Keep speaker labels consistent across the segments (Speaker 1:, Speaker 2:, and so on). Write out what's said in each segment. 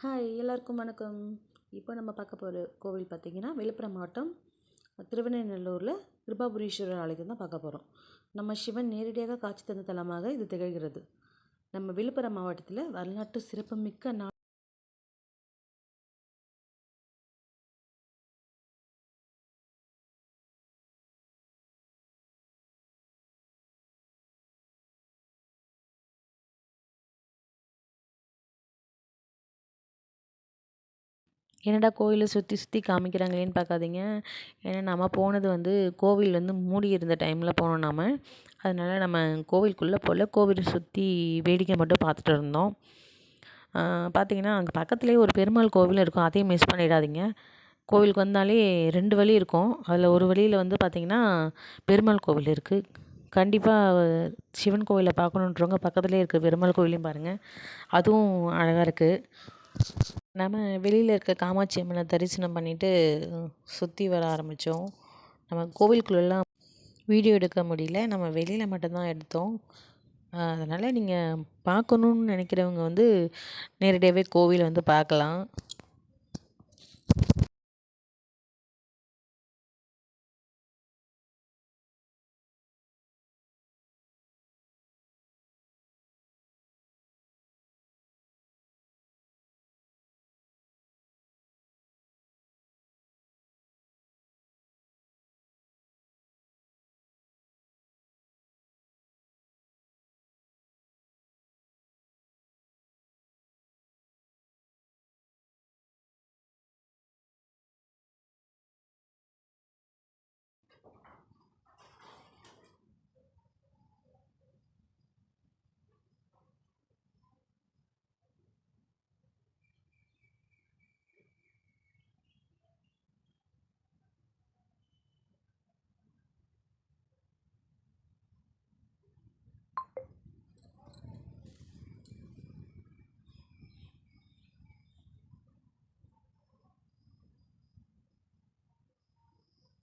Speaker 1: Hi எல்லாருக்கும் வணக்கம். இப்போ நம்ம பார்க்க போகிற கோவில் பார்த்திங்கன்னா விழுப்புரம் மாவட்டம் திருவெண்ணநல்லூரில் கிருபாபுரீஸ்வரர் ஆலயத்தை தான் பார்க்க போகிறோம். நம்ம சிவன் நேரடியாக காட்சி தந்த தலமாக இது திகழ்கிறது. நம்ம விழுப்புரம் மாவட்டத்தில் வரலாற்று சிறப்புமிக்க என்னடா கோவிலை சுற்றி சுற்றி காமிக்கிறாங்களேன்னு பார்க்காதீங்க. ஏன்னா நம்ம போனது கோவில் மூடி இருந்த டைமில் போனோம் நாம். அதனால் நம்ம கோவிலுக்குள்ளே போகல, கோவிலை சுற்றி வேடிக்கை மட்டும் பார்த்துட்டு இருந்தோம். பார்த்திங்கன்னா அங்கே பக்கத்துலேயே ஒரு பெருமாள் கோவில் இருக்கும், அதையும் மிஸ் பண்ணிடாதீங்க. கோவிலுக்கு வந்தாலே 2 வழி இருக்கும். அதில் ஒரு வழியில் பார்த்திங்கன்னா பெருமாள் கோவில் இருக்குது. கண்டிப்பாக சிவன் கோவிலை பார்க்கணுன்றவங்க பக்கத்துலேயே இருக்க பெருமாள் கோவிலையும் பாருங்கள், அதுவும் அழகாக இருக்குது. நம்ம வெளியில் இருக்க காமாட்சி அம்மனை தரிசனம் பண்ணிவிட்டு சுற்றி வர ஆரம்பித்தோம். நம்ம கோவிலுக்குள்ளெல்லாம் வீடியோ எடுக்க முடியல, நம்ம வெளியில் மட்டும்தான் எடுத்தோம். அதனால் நீங்கள் பார்க்கணுன்னு நினைக்கிறவங்க நேரடியாகவே கோவில் பார்க்கலாம்.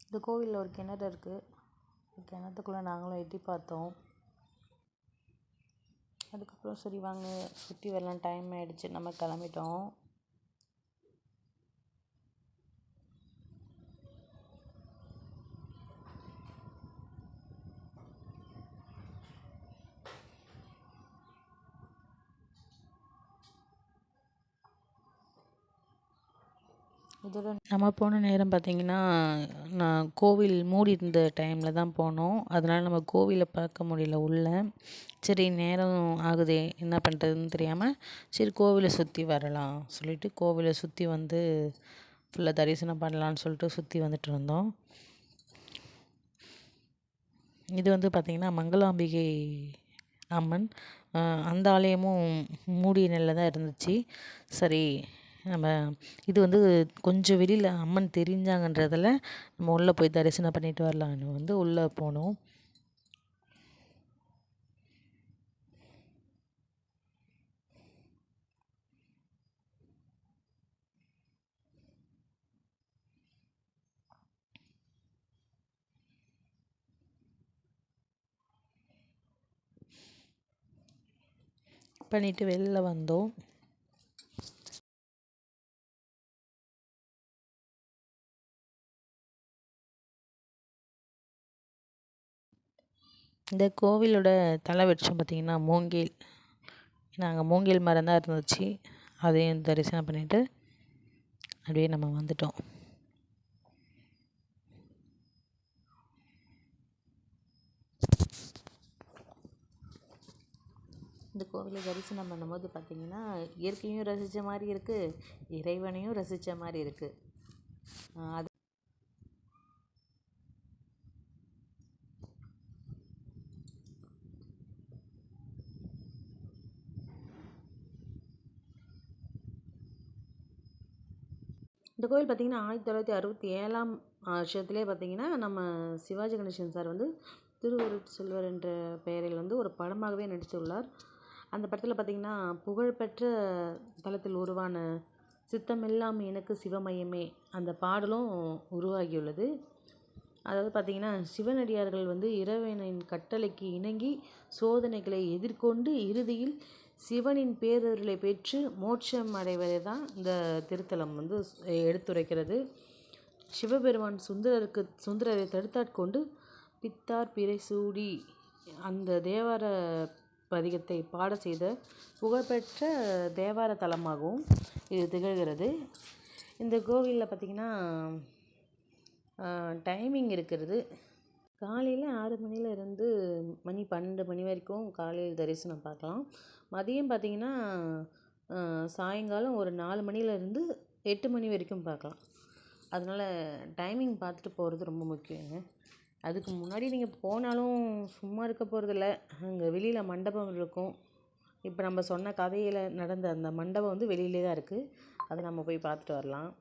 Speaker 1: இந்த கோவிலில் ஒரு கிணறு இருக்குது. கிணத்துக்குள்ளே நாங்களும் எட்டி பார்த்தோம். அதுக்கப்புறம் சரி வாங்க சுற்றி வரலாம், டைம் ஆகிடுச்சு, நம்ம கிளம்பிட்டோம். இதோட நம்ம போன நேரம் பார்த்திங்கன்னா நான் கோவில் மூடி இருந்த டைமில் தான் போனோம். அதனால் நம்ம கோவிலை பார்க்க முடியல உள்ளே. சரி நேரம் ஆகுதே, என்ன பண்ணுறதுன்னு தெரியாமல் சரி கோவிலை சுற்றி வரலாம் சொல்லிவிட்டு கோவிலை சுற்றி ஃபுல்லாக தரிசனம் பண்ணலான்னு சொல்லிட்டு சுற்றி வந்துட்டு இருந்தோம். இது பார்த்திங்கன்னா மங்களாம்பிகை அம்மன். அந்த ஆலயமும் மூடிய நிலையில் தான் இருந்துச்சு. சரி நம்ம இது கொஞ்சம் வெளியில் அம்மன் தெரிஞ்சாங்கன்றதில் நம்ம உள்ளே போய் தரிசனம் பண்ணிட்டு வரலான்னு உள்ளே போனோம். பண்ணிட்டு வெளில வந்தோம். இந்த கோவிலோட தலை விருட்சம் பார்த்திங்கன்னா மூங்கில். நாங்கள் மூங்கில் மரம் தான் இருந்துச்சு, அதையும் தரிசனம் பண்ணிவிட்டு அப்படியே நம்ம வந்துட்டோம். இந்த கோவிலை தரிசனம் பண்ணும்போது பார்த்திங்கன்னா இயற்கையும் ரசித்த மாதிரி இருக்குது, இறைவனையும் ரசித்த மாதிரி இருக்குது. அது இந்த கோவில் பார்த்திங்கன்னா 1967ஆம் வருஷத்துலேயே பார்த்திங்கன்னா நம்ம சிவாஜி கணேசன் சார் திருவருட்செல்வர் என்ற பெயரில் ஒரு படமாகவே நடித்துள்ளார். அந்த படத்தில் பார்த்திங்கன்னா புகழ்பெற்ற தளத்தில் உருவான சித்தமெல்லாம் எனக்கு சிவமயமே அந்த பாடலும் உருவாகியுள்ளது. அதாவது பார்த்திங்கன்னா சிவனடியார்கள் இறைவனின் கட்டளைக்கு இணங்கி சோதனைகளை எதிர்கொண்டு இறுதியில் சிவனின் பேரருளை பெற்று மோட்சம் அடைவதை தான் இந்த திருத்தலம் வந்து எடுத்துரைக்கிறது. சிவபெருமான் சுந்தரரை தடுத்தாட்கொண்டு பித்தார் பிறை சூடி அந்த தேவார பதிகத்தை பாட செய்த புகழ்பெற்ற தேவார தலமாகவும் இது திகழ்கிறது. இந்த கோவிலில் பார்த்திங்கன்னா டைமிங் இருக்கிறது. காலையில் 6 மணிலேருந்து மணி 12 மணி வரைக்கும் காலையில் தரிசனம் பார்க்கலாம். மதியம் பார்த்திங்கன்னா சாயங்காலம் ஒரு 4 மணிலேருந்து 8 மணி வரைக்கும் பார்க்கலாம். அதனால் டைமிங் பார்த்துட்டு போகிறது ரொம்ப முக்கியங்க. அதுக்கு முன்னாடி நீங்கள் போனாலும் சும்மா இருக்க போகிறதில்ல. அங்கே வெளியில் மண்டபம் இருக்கும். இப்போ நம்ம சொன்ன கதையில் நடந்த அந்த மண்டபம் வந்து வெளியிலே தான் இருக்குது. அதை நம்ம போய் பார்த்துட்டு வரலாம்.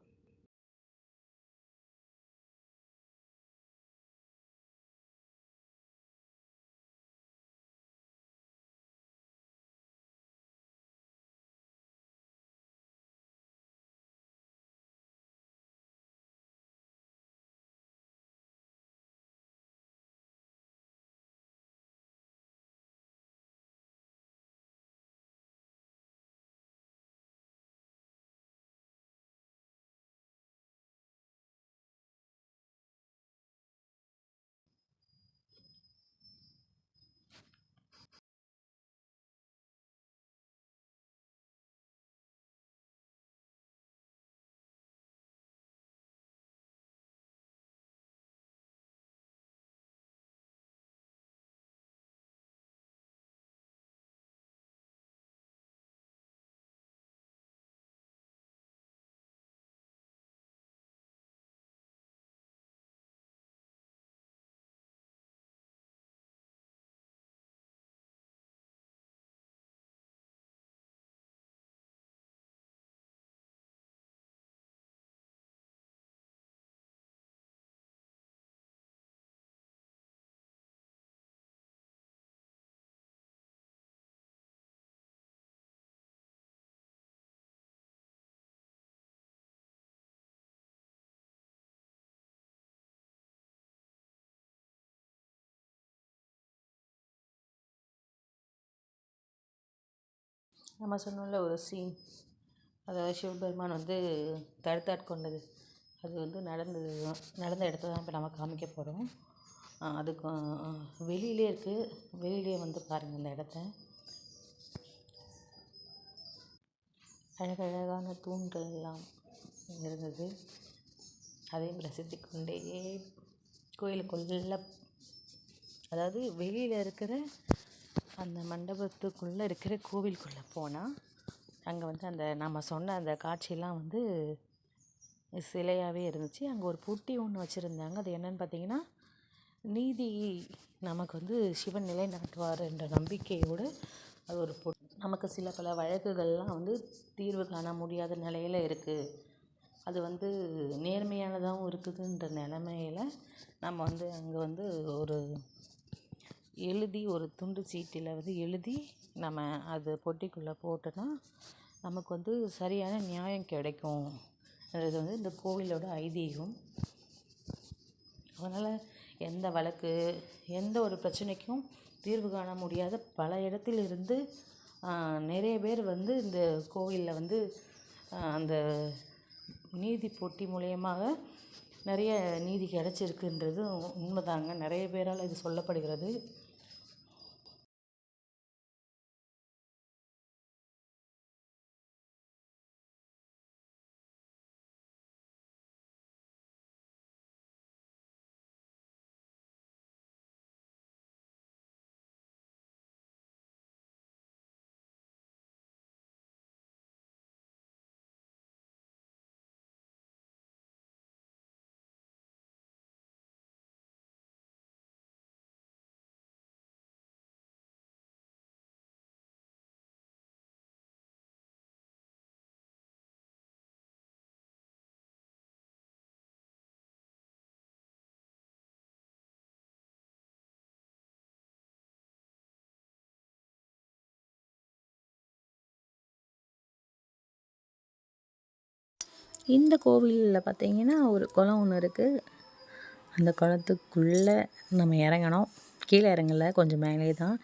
Speaker 1: நம்ம சொன்னோம்ல ஒரு சீன், அதாவது சிவபெருமான் வந்து தடுத்தாட்கொண்டது, அது வந்து நடந்த இடத்த தான் இப்போ நம்ம காமிக்க போகிறோம். அதுக்கு வெளியிலே இருக்குது. வெளியிலே வந்து பாருங்கள் இந்த இடத்த. அழகழகான தூண்கள் எல்லாம் இருந்தது. அதையும் ரசித்து கொண்டே கோயிலுக்குள்ள, அதாவது வெளியில் இருக்கிற அந்த மண்டபத்துக்குள்ளே இருக்கிற கோவிலுக்குள்ளே போனால் அங்கே வந்து அந்த நம்ம சொன்ன அந்த காட்சியெல்லாம் வந்து சிலையாகவே இருந்துச்சு. அங்கே ஒரு பொட்டி ஒன்று வச்சுருந்தாங்க. அது என்னென்னு பார்த்தீங்கன்னா, நீதி நமக்கு வந்து சிவன் நிலைநாட்டுவார் என்ற நம்பிக்கையோடு அது ஒரு நமக்கு சில பல வழக்குகள்லாம் வந்து தீர்வு காண முடியாத நிலையில் இருக்குது. அது வந்து நேர்மையானதாகவும் இருக்குதுன்ற நிலைமையில் நம்ம வந்து அங்கே வந்து ஒரு துண்டு சீட்டில் வந்து எழுதி நம்ம அது பொட்டிக்குள்ளே போட்டோன்னா நமக்கு வந்து சரியான நியாயம் கிடைக்கும். அது வந்து இந்த கோவிலோட ஐதீகம். அதனால் எந்த வழக்கு, எந்த ஒரு பிரச்சனைக்கும் தீர்வு காண முடியாத பல இடத்திலிருந்து நிறைய பேர் வந்து இந்த கோவிலில் வந்து அந்த நீதி போட்டி மூலியமாக நிறைய நீதி கிடச்சிருக்குன்றது உண்மைதாங்க. நிறைய பேரால் இது சொல்லப்படுகிறது. இந்த கோவிலில் பார்த்திங்கன்னா ஒரு குளம் ஒன்று இருக்குது. அந்த குளத்துக்குள்ளே நம்ம இறங்கணும். கீழே இறங்கல, கொஞ்சம் மேலே தான்.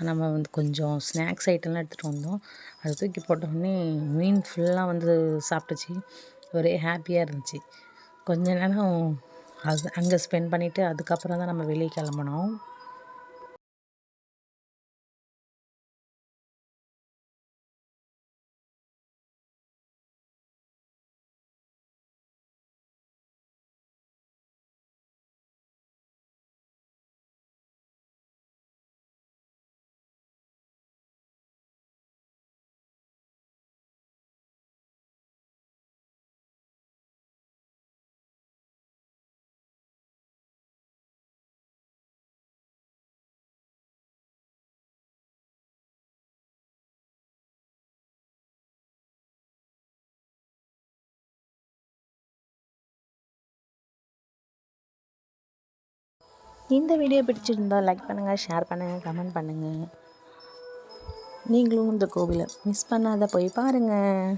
Speaker 1: நம்ம வந்து கொஞ்சம் ஸ்நாக்ஸ் ஐட்டம்லாம் எடுத்துகிட்டு வந்தோம். அதை தூக்கி போட்டோடனே மீன் ஃபுல்லாக வந்து சாப்பிட்டுச்சு. ஒரே ஹாப்பியாக இருந்துச்சு. கொஞ்ச நேரம் அது அங்கே ஸ்பெண்ட் பண்ணிவிட்டு அதுக்கப்புறம் தான் நம்ம வெளியே கிளம்புனோம். இந்த வீடியோ பிடிச்சிருந்தால் லைக் பண்ணுங்கள், ஷேர் பண்ணுங்கள், கமெண்ட் பண்ணுங்கள். நீங்களும் இந்த கோவிலை மிஸ் பண்ணாத போய் பாருங்கள்.